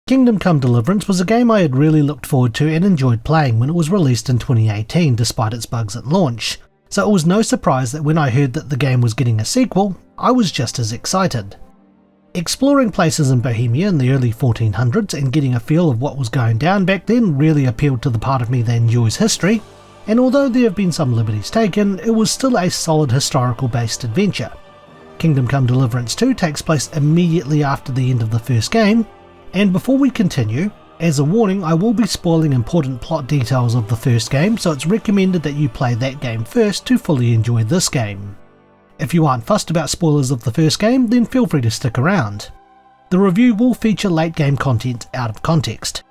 Kingdom Come Deliverance was a game I had really looked forward to and enjoyed playing when it was released in 2018 despite its bugs at launch, so it was no surprise that when I heard that the game was getting a sequel, I was just as excited. Exploring places in Bohemia in the early 1400s and getting a feel of what was going down back then really appealed to the part of me that enjoys history, and although there have been some liberties taken, it was still a solid historical based adventure. Kingdom Come Deliverance 2 takes place immediately after the end of the first game, and before we continue, as a warning, I will be spoiling important plot details of the first game, so it's recommended that you play that game first to fully enjoy this game. If you aren't fussed about spoilers of the first game, then feel free to stick around. The review will feature late game content out of context.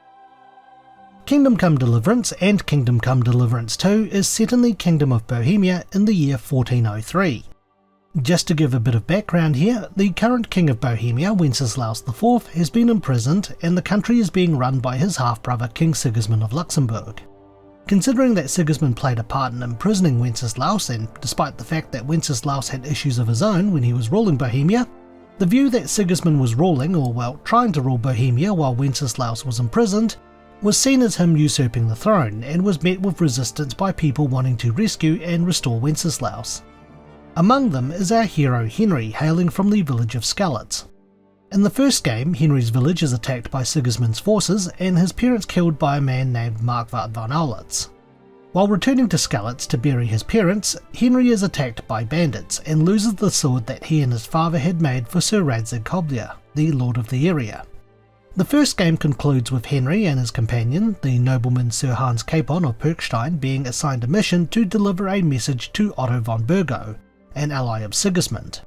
Kingdom Come Deliverance and Kingdom Come Deliverance 2 is set in the Kingdom of Bohemia in the year 1403. Just to give a bit of background here, the current King of Bohemia, Wenceslaus IV, has been imprisoned and the country is being run by his half-brother King Sigismund of Luxembourg. Considering that Sigismund played a part in imprisoning Wenceslaus, and despite the fact that Wenceslaus had issues of his own when he was ruling Bohemia, the view that Sigismund was ruling, or well, trying to rule Bohemia while Wenceslaus was imprisoned, was seen as him usurping the throne and was met with resistance by people wanting to rescue and restore Wenceslaus. Among them is our hero Henry, hailing from the village of Skalitz. In the first game, Henry's village is attacked by Sigismund's forces and his parents killed by a man named Markvart von Aulitz. While returning to Skalitz to bury his parents, Henry is attacked by bandits and loses the sword that he and his father had made for Sir Radzig Kobyla, the lord of the area. The first game concludes with Henry and his companion, the nobleman Sir Hans Capon of Perkstein, being assigned a mission to deliver a message to Otto von Bergo, an ally of Sigismund.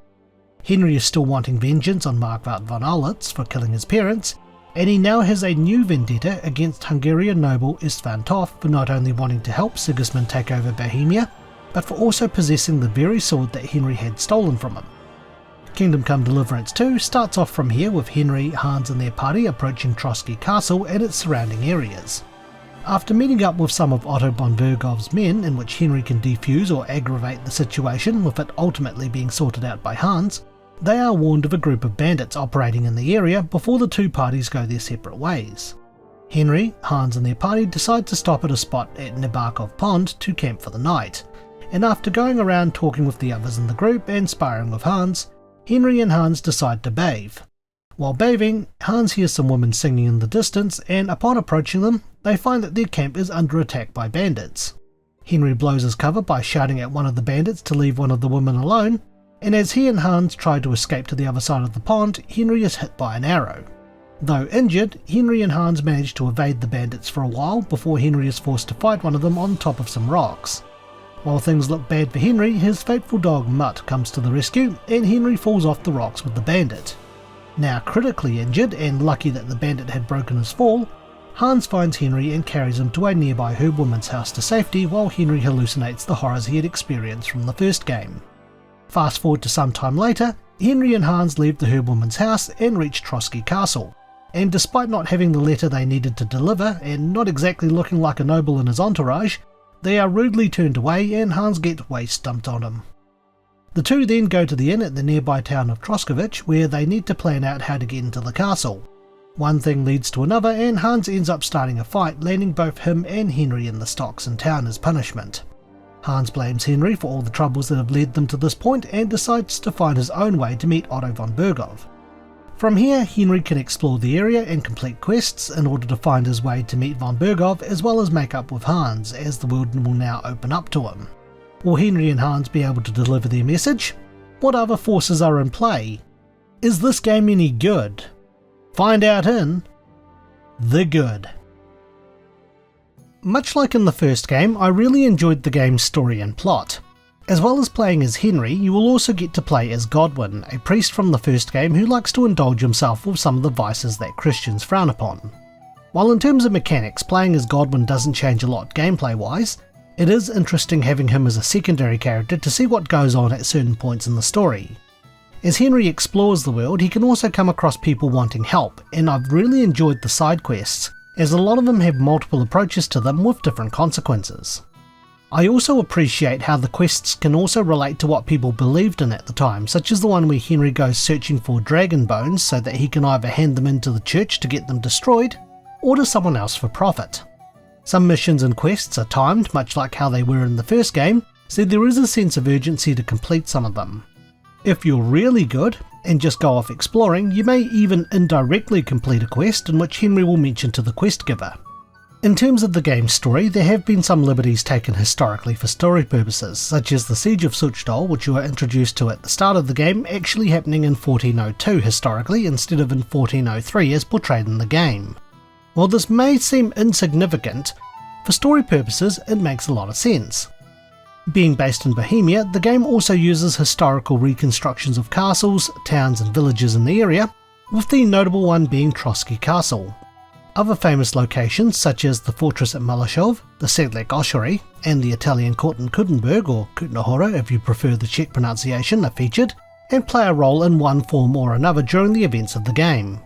Henry is still wanting vengeance on Markvart von Aulitz for killing his parents, and he now has a new vendetta against Hungarian noble István Toth for not only wanting to help Sigismund take over Bohemia, but for also possessing the very sword that Henry had stolen from him. Kingdom Come Deliverance 2 starts off from here with Henry, Hans and their party approaching Trotsky Castle and its surrounding areas. After meeting up with some of Otto von Bergov's men, in which Henry can defuse or aggravate the situation with it ultimately being sorted out by Hans, they are warned of a group of bandits operating in the area before the two parties go their separate ways. Henry, Hans and their party decide to stop at a spot at Nebakov Pond to camp for the night, and after going around talking with the others in the group and sparring with Hans, Henry and Hans decide to bathe. While bathing, Hans hears some women singing in the distance, and upon approaching them, they find that their camp is under attack by bandits. Henry blows his cover by shouting at one of the bandits to leave one of the women alone, and as he and Hans try to escape to the other side of the pond, Henry is hit by an arrow. Though injured, Henry and Hans manage to evade the bandits for a while before Henry is forced to fight one of them on top of some rocks. While things look bad for Henry, his faithful dog Mutt comes to the rescue, and Henry falls off the rocks with the bandit. Now critically injured and lucky that the bandit had broken his fall, Hans finds Henry and carries him to a nearby herb-woman's house to safety while Henry hallucinates the horrors he had experienced from the first game. Fast forward to some time later, Henry and Hans leave the herb-woman's house and reach Trotsky Castle, and despite not having the letter they needed to deliver and not exactly looking like a noble in his entourage, they are rudely turned away and Hans gets waste dumped on him. The two then go to the inn at the nearby town of Troskowich, where they need to plan out how to get into the castle. One thing leads to another and Hans ends up starting a fight, landing both him and Henry in the stocks in town as punishment. Hans blames Henry for all the troubles that have led them to this point and decides to find his own way to meet Otto von Bergov. From here, Henry can explore the area and complete quests in order to find his way to meet von Bergov as well as make up with Hans, as the world will now open up to him. Will Henry and Hans be able to deliver their message? What other forces are in play? Is this game any good? Find out in The Good. Much like in the first game, I really enjoyed the game's story and plot. As well as playing as Henry, you will also get to play as Godwin, a priest from the first game who likes to indulge himself with some of the vices that Christians frown upon. While in terms of mechanics, playing as Godwin doesn't change a lot gameplay-wise, it is interesting having him as a secondary character to see what goes on at certain points in the story. As Henry explores the world, he can also come across people wanting help, and I've really enjoyed the side quests, as a lot of them have multiple approaches to them with different consequences. I also appreciate how the quests can also relate to what people believed in at the time, such as the one where Henry goes searching for dragon bones so that he can either hand them into the church to get them destroyed, or to someone else for profit. Some missions and quests are timed, much like how they were in the first game, so there is a sense of urgency to complete some of them. If you're really good, and just go off exploring, you may even indirectly complete a quest in which Henry will mention to the quest giver. In terms of the game's story, there have been some liberties taken historically for story purposes, such as the Siege of Suchdol, which you are introduced to at the start of the game, actually happening in 1402 historically instead of in 1403 as portrayed in the game. While this may seem insignificant, for story purposes it makes a lot of sense. Being based in Bohemia, the game also uses historical reconstructions of castles, towns and villages in the area, with the notable one being Trotsky Castle. Other famous locations such as the fortress at Malashov, the Sedlec Oshery, and the Italian court in Kutenberg, or Kutna-Hora if you prefer the Czech pronunciation, are featured, and play a role in one form or another during the events of the game.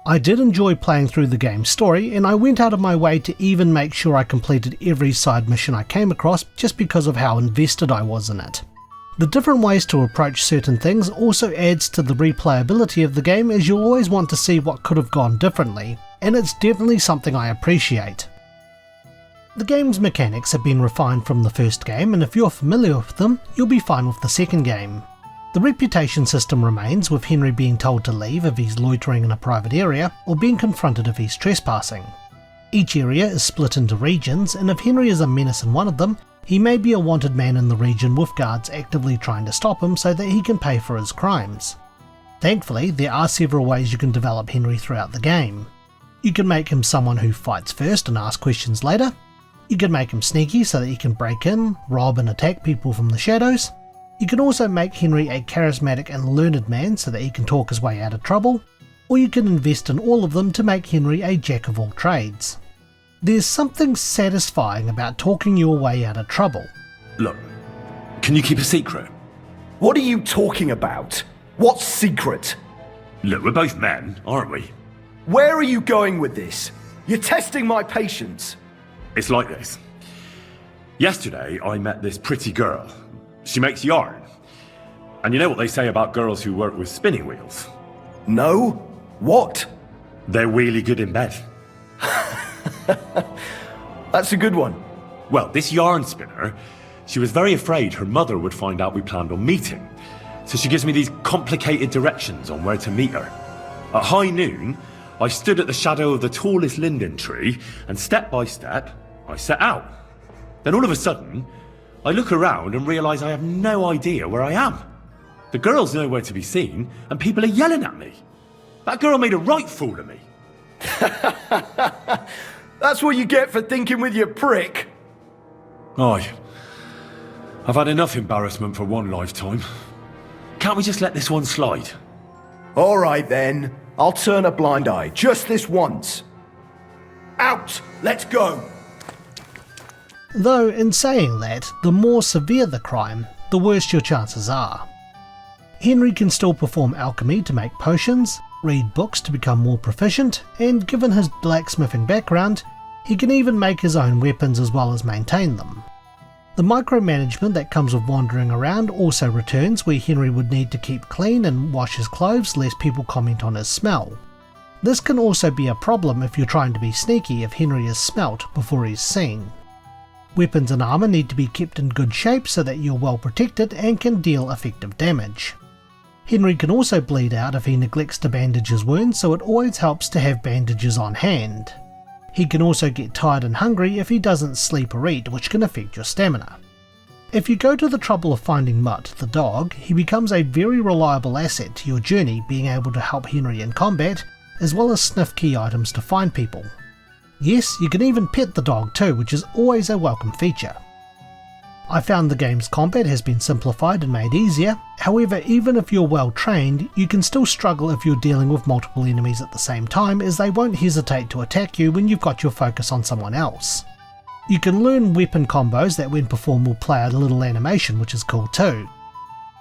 I did enjoy playing through the game's story, and I went out of my way to even make sure I completed every side mission I came across just because of how invested I was in it. The different ways to approach certain things also adds to the replayability of the game, as you'll always want to see what could have gone differently, and it's definitely something I appreciate. The game's mechanics have been refined from the first game, and if you're familiar with them, you'll be fine with the second game. The reputation system remains, with Henry being told to leave if he's loitering in a private area, or being confronted if he's trespassing. Each area is split into regions, and if Henry is a menace in one of them, he may be a wanted man in the region with guards actively trying to stop him so that he can pay for his crimes. Thankfully, there are several ways you can develop Henry throughout the game. You can make him someone who fights first and asks questions later. You can make him sneaky so that he can break in, rob and attack people from the shadows. You can also make Henry a charismatic and learned man so that he can talk his way out of trouble. Or you can invest in all of them to make Henry a jack of all trades. There's something satisfying about talking your way out of trouble. Look, can you keep a secret? What are you talking about? What's secret? Look, we're both men, aren't we? Where are you going with this? You're testing my patience. It's like this. Yesterday, I met this pretty girl. She makes yarn. And you know what they say about girls who work with spinning wheels? No? What? They're really good in bed. That's a good one. Well, this yarn spinner, she was very afraid her mother would find out we planned on meeting. So she gives me these complicated directions on where to meet her. At high noon, I stood at the shadow of the tallest linden tree, and step by step, I set out. Then all of a sudden, I look around and realise I have no idea where I am. The girl's nowhere to be seen, and people are yelling at me. That girl made a right fool of me. That's what you get for thinking with your prick. Aye. I've had enough embarrassment for one lifetime. Can't we just let this one slide? All right then. I'll turn a blind eye, just this once. Out! Let's go! Though, in saying that, the more severe the crime, the worse your chances are. Henry can still perform alchemy to make potions, read books to become more proficient, and given his blacksmithing background, he can even make his own weapons as well as maintain them. The micromanagement that comes with wandering around also returns, where Henry would need to keep clean and wash his clothes lest people comment on his smell. This can also be a problem if you're trying to be sneaky if Henry is smelt before he's seen. Weapons and armour need to be kept in good shape so that you're well protected and can deal effective damage. Henry can also bleed out if he neglects to bandage his wounds, so it always helps to have bandages on hand. He can also get tired and hungry if he doesn't sleep or eat, which can affect your stamina. If you go to the trouble of finding Mutt, the dog, he becomes a very reliable asset to your journey, being able to help Henry in combat, as well as sniff key items to find people. Yes, you can even pet the dog too, which is always a welcome feature. I found the game's combat has been simplified and made easier. However, even if you're well trained, you can still struggle if you're dealing with multiple enemies at the same time, as they won't hesitate to attack you when you've got your focus on someone else. You can learn weapon combos that when performed will play a little animation, which is cool too.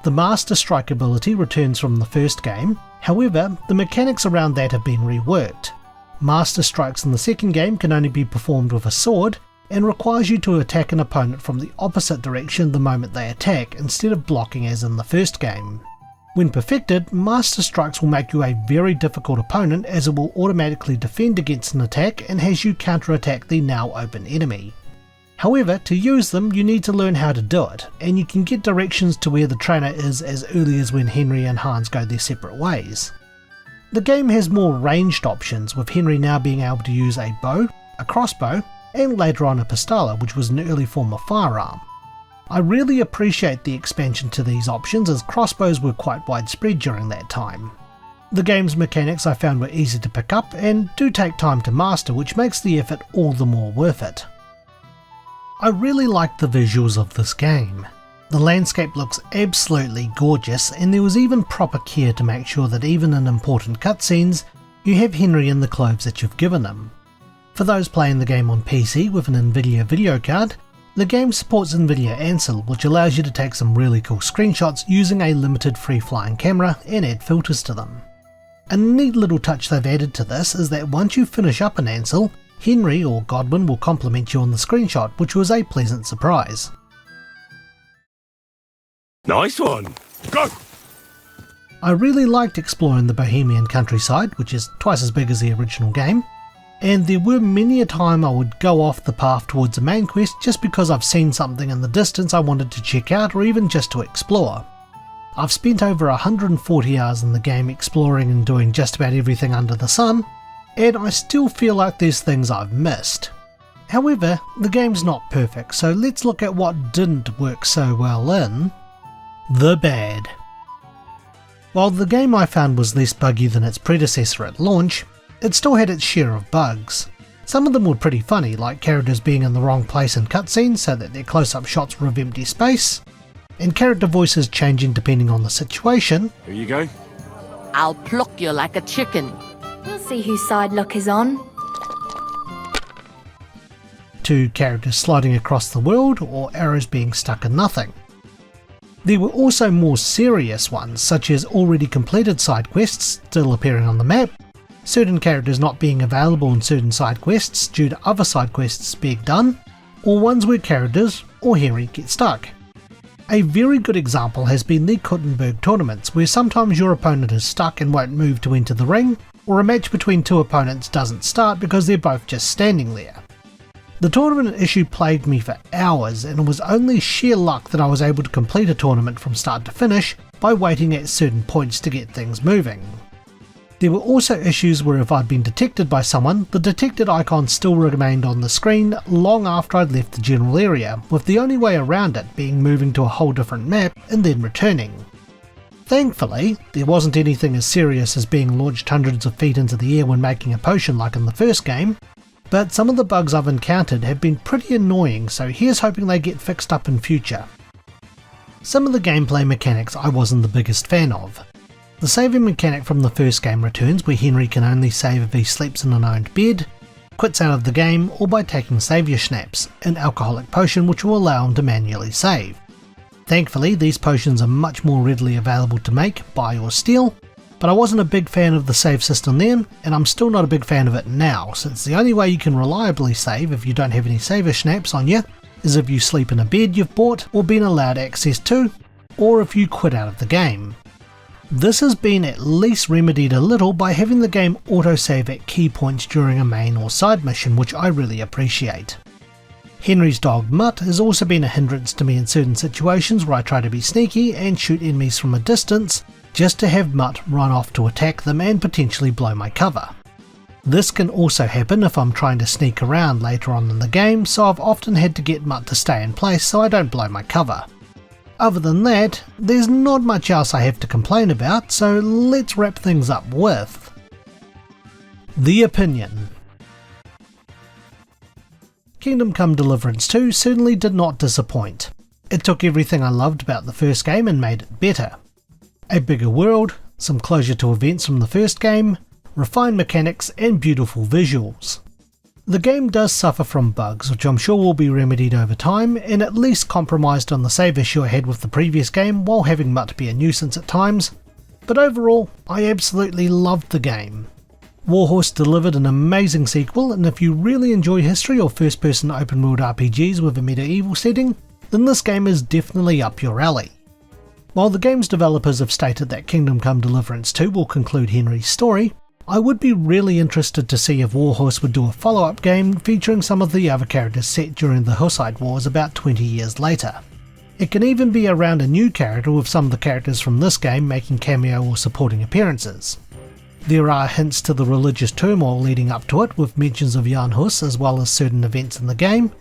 The Master Strike ability returns from the first game, however, the mechanics around that have been reworked. Master Strikes in the second game can only be performed with a sword, and requires you to attack an opponent from the opposite direction the moment they attack instead of blocking as in the first game. When perfected, Master Strikes will make you a very difficult opponent as it will automatically defend against an attack and has you counter-attack the now open enemy. However, to use them you need to learn how to do it, and you can get directions to where the trainer is as early as when Henry and Hans go their separate ways. The game has more ranged options, with Henry now being able to use a bow, a crossbow, and later on a pistola, which was an early form of firearm. I really appreciate the expansion to these options, as crossbows were quite widespread during that time. The game's mechanics I found were easy to pick up and do take time to master, which makes the effort all the more worth it. I really liked the visuals of this game. The landscape looks absolutely gorgeous, and there was even proper care to make sure that even in important cutscenes, you have Henry in the clothes that you've given him. For those playing the game on PC with an Nvidia video card, the game supports Nvidia Ansel, which allows you to take some really cool screenshots using a limited free-flying camera and add filters to them. A neat little touch they've added to this is that once you finish up an Ansel, Henry or Godwin will compliment you on the screenshot, which was a pleasant surprise. Nice one! Go! I really liked exploring the Bohemian countryside, which is twice as big as the original game, and there were many a time I would go off the path towards a main quest just because I've seen something in the distance I wanted to check out or even just to explore. I've spent over 140 hours in the game exploring and doing just about everything under the sun, and I still feel like there's things I've missed. However, the game's not perfect, so let's look at what didn't work so well in the bad. While the game I found was less buggy than its predecessor at launch, it still had its share of bugs. Some of them were pretty funny, like characters being in the wrong place in cutscenes so that their close-up shots were of empty space, and character voices changing depending on the situation. Here you go. I'll pluck you like a chicken. We'll see whose side luck is on. To characters sliding across the world, or arrows being stuck in nothing. There were also more serious ones, such as already completed side quests still appearing on the map, certain characters not being available in certain side quests due to other side quests being done, or ones where characters or Henry get stuck. A very good example has been the Kuttenberg tournaments, where sometimes your opponent is stuck and won't move to enter the ring, or a match between two opponents doesn't start because they're both just standing there. The tournament issue plagued me for hours, and it was only sheer luck that I was able to complete a tournament from start to finish by waiting at certain points to get things moving. There were also issues where if I'd been detected by someone, the detected icon still remained on the screen long after I'd left the general area, with the only way around it being moving to a whole different map and then returning. Thankfully, there wasn't anything as serious as being launched hundreds of feet into the air when making a potion like in the first game, but some of the bugs I've encountered have been pretty annoying, so here's hoping they get fixed up in future. Some of the gameplay mechanics I wasn't the biggest fan of. The saving mechanic from the first game returns, where Henry can only save if he sleeps in an owned bed, quits out of the game, or by taking saviour snaps, an alcoholic potion which will allow him to manually save. Thankfully, these potions are much more readily available to make, buy or steal, but I wasn't a big fan of the save system then, and I'm still not a big fan of it now, since the only way you can reliably save if you don't have any saviour snaps on you is if you sleep in a bed you've bought or been allowed access to, or if you quit out of the game. This has been at least remedied a little by having the game autosave at key points during a main or side mission, which I really appreciate. Henry's dog Mutt has also been a hindrance to me in certain situations where I try to be sneaky and shoot enemies from a distance just to have Mutt run off to attack them and potentially blow my cover. This can also happen if I'm trying to sneak around later on in the game, so I've often had to get Mutt to stay in place so I don't blow my cover. Other than that, there's not much else I have to complain about, so let's wrap things up with the opinion. Kingdom Come Deliverance 2 certainly did not disappoint. It took everything I loved about the first game and made it better. A bigger world, some closure to events from the first game, refined mechanics and beautiful visuals. The game does suffer from bugs, which I'm sure will be remedied over time, and at least compromised on the save issue I had with the previous game while having Mutt be a nuisance at times, but overall, I absolutely loved the game. Warhorse delivered an amazing sequel, and if you really enjoy history or first-person open-world RPGs with a medieval setting, then this game is definitely up your alley. While the game's developers have stated that Kingdom Come Deliverance 2 will conclude Henry's story, I would be really interested to see if Warhorse would do a follow-up game featuring some of the other characters set during the Hussite Wars about 20 years later. It can even be around a new character, with some of the characters from this game making cameo or supporting appearances. There are hints to the religious turmoil leading up to it, with mentions of Jan Hus as well as certain events in the game,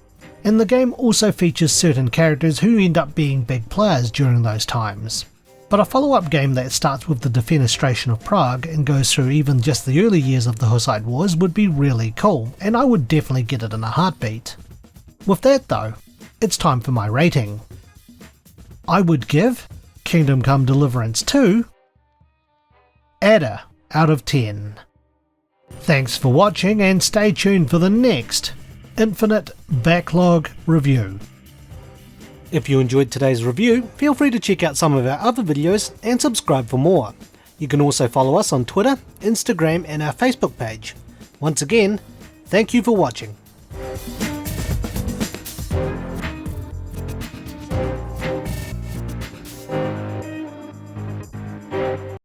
and the game also features certain characters who end up being big players during those times. But a follow-up game that starts with the defenestration of Prague and goes through even just the early years of the Hussite Wars would be really cool, and I would definitely get it in a heartbeat. With that though, it's time for my rating. I would give Kingdom Come Deliverance 2 Adder out of 10. Thanks for watching, and stay tuned for the next Infinite Backlog review. If you enjoyed today's review, feel free to check out some of our other videos and subscribe for more. You can also follow us on Twitter, Instagram and our Facebook page. Once again, thank you for watching.